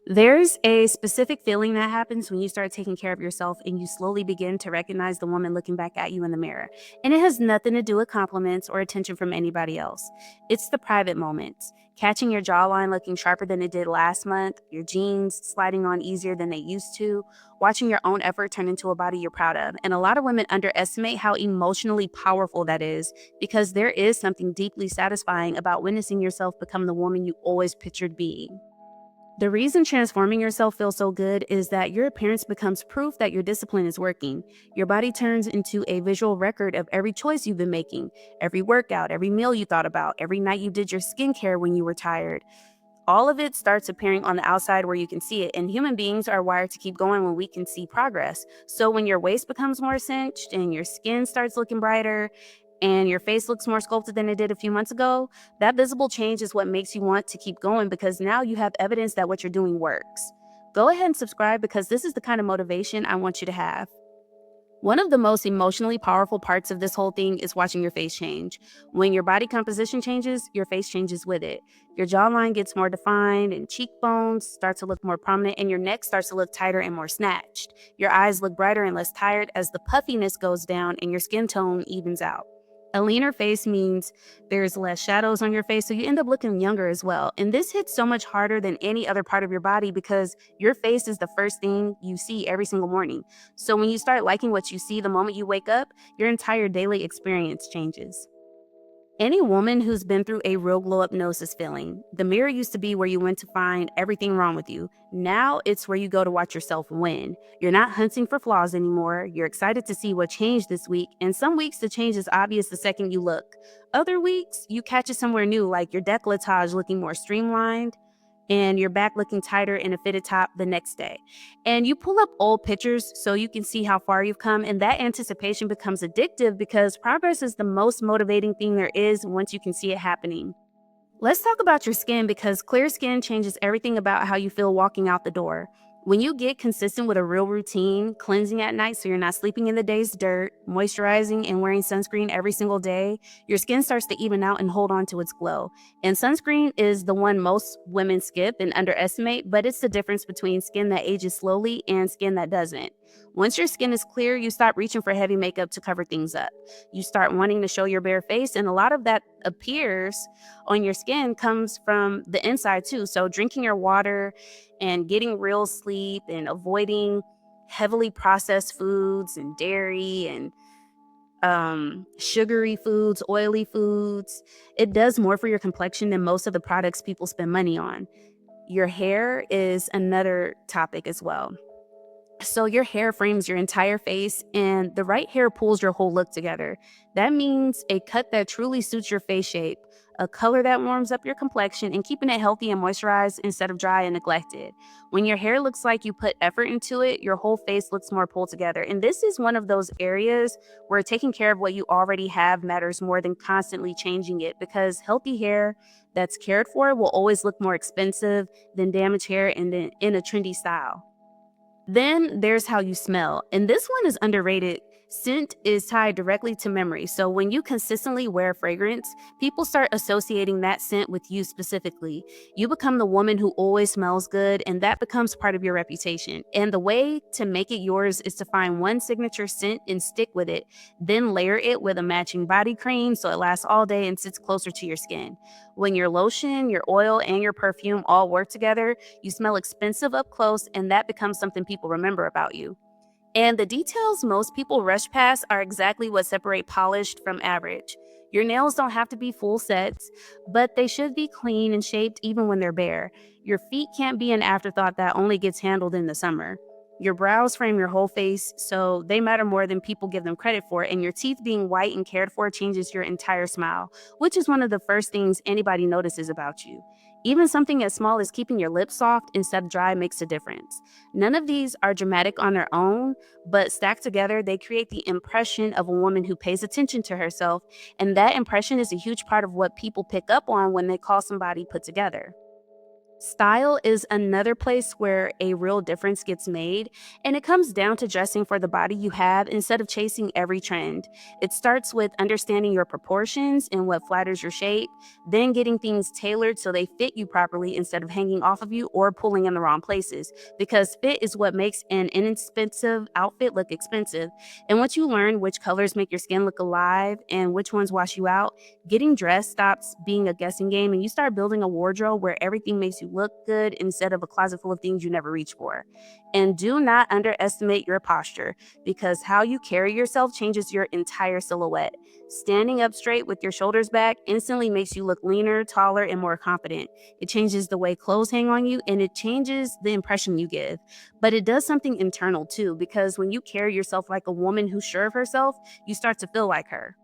There's a specific feeling that happens when you start taking care of yourself and you slowly begin to recognize the woman looking back at you in the mirror. And it has nothing to do with compliments or attention from anybody else. It's the private moments. Catching your jawline looking sharper than it did last month, your jeans sliding on easier than they used to, watching your own effort turn into a body you're proud of. And a lot of women underestimate how emotionally powerful that is because there is something deeply satisfying about witnessing yourself become the woman you always pictured being. The reason transforming yourself feels so good is that your appearance becomes proof that your discipline is working. Your body turns into a visual record of every choice you've been making, every workout, every meal you thought about, every night you did your skincare when you were tired. All of it starts appearing on the outside where you can see it, and human beings are wired to keep going when we can see progress. So when your waist becomes more cinched and your skin starts looking brighter and your face looks more sculpted than it did a few months ago, that visible change is what makes you want to keep going because now you have evidence that what you're doing works. Go ahead and subscribe because this is the kind of motivation I want you to have. One of the most emotionally powerful parts of this whole thing is watching your face change. When your body composition changes, your face changes with it. Your jawline gets more defined and cheekbones start to look more prominent and your neck starts to look tighter and more snatched. Your eyes look brighter and less tired as the puffiness goes down and your skin tone evens out. A leaner face means there's less shadows on your face, so you end up looking younger as well. And this hits so much harder than any other part of your body because your face is the first thing you see every single morning. So when you start liking what you see the moment you wake up, your entire daily experience changes. Any woman who's been through a real glow up knows this feeling. The mirror used to be where you went to find everything wrong with you. Now it's where you go to watch yourself win. You're not hunting for flaws anymore. You're excited to see what changed this week. And some weeks the change is obvious the second you look. Other weeks you catch it somewhere new, like your décolletage looking more streamlined and your back looking tighter in a fitted top the next day. And you pull up old pictures so you can see how far you've come, and that anticipation becomes addictive because progress is the most motivating thing there is once you can see it happening. Let's talk about your skin because clear skin changes everything about how you feel walking out the door. When you get consistent with a real routine, cleansing at night so you're not sleeping in the day's dirt, moisturizing and wearing sunscreen every single day, your skin starts to even out and hold on to its glow. And sunscreen is the one most women skip and underestimate, but it's the difference between skin that ages slowly and skin that doesn't. Once your skin is clear, you stop reaching for heavy makeup to cover things up. You start wanting to show your bare face, and a lot of that appears on your skin comes from the inside too. So drinking your water and getting real sleep and avoiding heavily processed foods and dairy and sugary foods, oily foods, it does more for your complexion than most of the products people spend money on. Your hair is another topic as well. So your hair frames your entire face, and the right hair pulls your whole look together. That means a cut that truly suits your face shape, a color that warms up your complexion, and keeping it healthy and moisturized instead of dry and neglected. When your hair looks like you put effort into it, your whole face looks more pulled together. And this is one of those areas where taking care of what you already have matters more than constantly changing it because healthy hair that's cared for will always look more expensive than damaged hair in a trendy style. Then there's how you smell. And this one is underrated. Scent is tied directly to memory. So when you consistently wear fragrance, people start associating that scent with you specifically. You become the woman who always smells good, and that becomes part of your reputation. And the way to make it yours is to find one signature scent and stick with it, then layer it with a matching body cream so it lasts all day and sits closer to your skin. When your lotion, your oil, and your perfume all work together, you smell expensive up close, and that becomes something people remember about you. And the details most people rush past are exactly what separate polished from average. Your nails don't have to be full sets, but they should be clean and shaped even when they're bare. Your feet can't be an afterthought that only gets handled in the summer. Your brows frame your whole face, so they matter more than people give them credit for, and your teeth being white and cared for changes your entire smile, which is one of the first things anybody notices about you. Even something as small as keeping your lips soft instead of dry makes a difference. None of these are dramatic on their own, but stacked together, they create the impression of a woman who pays attention to herself, and that impression is a huge part of what people pick up on when they call somebody put together. Style is another place where a real difference gets made, and it comes down to dressing for the body you have instead of chasing every trend. It starts with understanding your proportions and what flatters your shape, then getting things tailored so they fit you properly instead of hanging off of you or pulling in the wrong places. Because fit is what makes an inexpensive outfit look expensive. And once you learn which colors make your skin look alive and which ones wash you out, getting dressed stops being a guessing game and you start building a wardrobe where everything makes you look good instead of a closet full of things you never reach for. And do not underestimate your posture because how you carry yourself changes your entire silhouette. Standing up straight with your shoulders back instantly makes you look leaner, taller, and more confident. It changes the way clothes hang on you and it changes the impression you give. But it does something internal too because when you carry yourself like a woman who's sure of herself, you start to feel like her.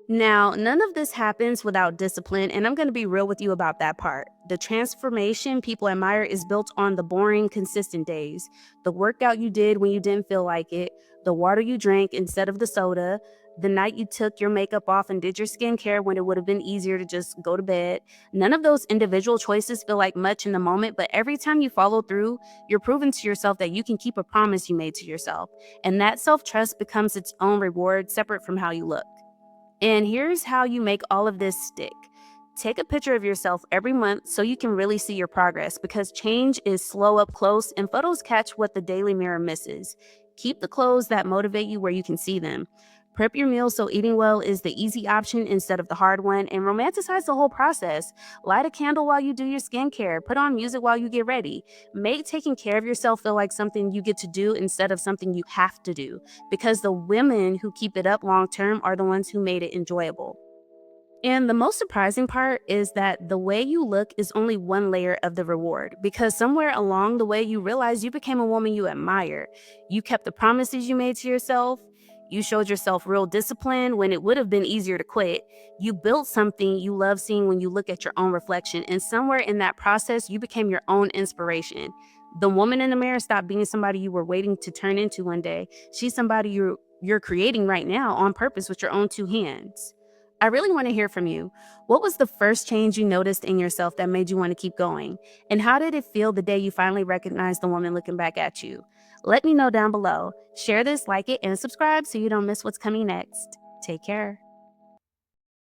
Now, none of this happens without discipline, and I'm going to be real with you about that part. The transformation people admire is built on the boring, consistent days. The workout you did when you didn't feel like it, the water you drank instead of the soda, the night you took your makeup off and did your skincare when it would have been easier to just go to bed. None of those individual choices feel like much in the moment, but every time you follow through, you're proving to yourself that you can keep a promise you made to yourself. And that self trust becomes its own reward separate from how you look. And here's how you make all of this stick. Take a picture of yourself every month so you can really see your progress because change is slow up close and photos catch what the daily mirror misses. Keep the clothes that motivate you where you can see them. Prep your meals so eating well is the easy option instead of the hard one, and romanticize the whole process. Light a candle while you do your skincare, put on music while you get ready. Make taking care of yourself feel like something you get to do instead of something you have to do because the women who keep it up long term are the ones who made it enjoyable. And the most surprising part is that the way you look is only one layer of the reward because somewhere along the way you realize you became a woman you admire. You kept the promises you made to yourself. You showed yourself real discipline when it would have been easier to quit. You built something you love seeing when you look at your own reflection. And somewhere in that process, you became your own inspiration. The woman in the mirror stopped being somebody you were waiting to turn into one day. She's somebody you're creating right now on purpose with your own two hands. I really want to hear from you. What was the first change you noticed in yourself that made you want to keep going? And how did it feel the day you finally recognized the woman looking back at you? Let me know down below. Share this, like it, and subscribe so you don't miss what's coming next. Take care.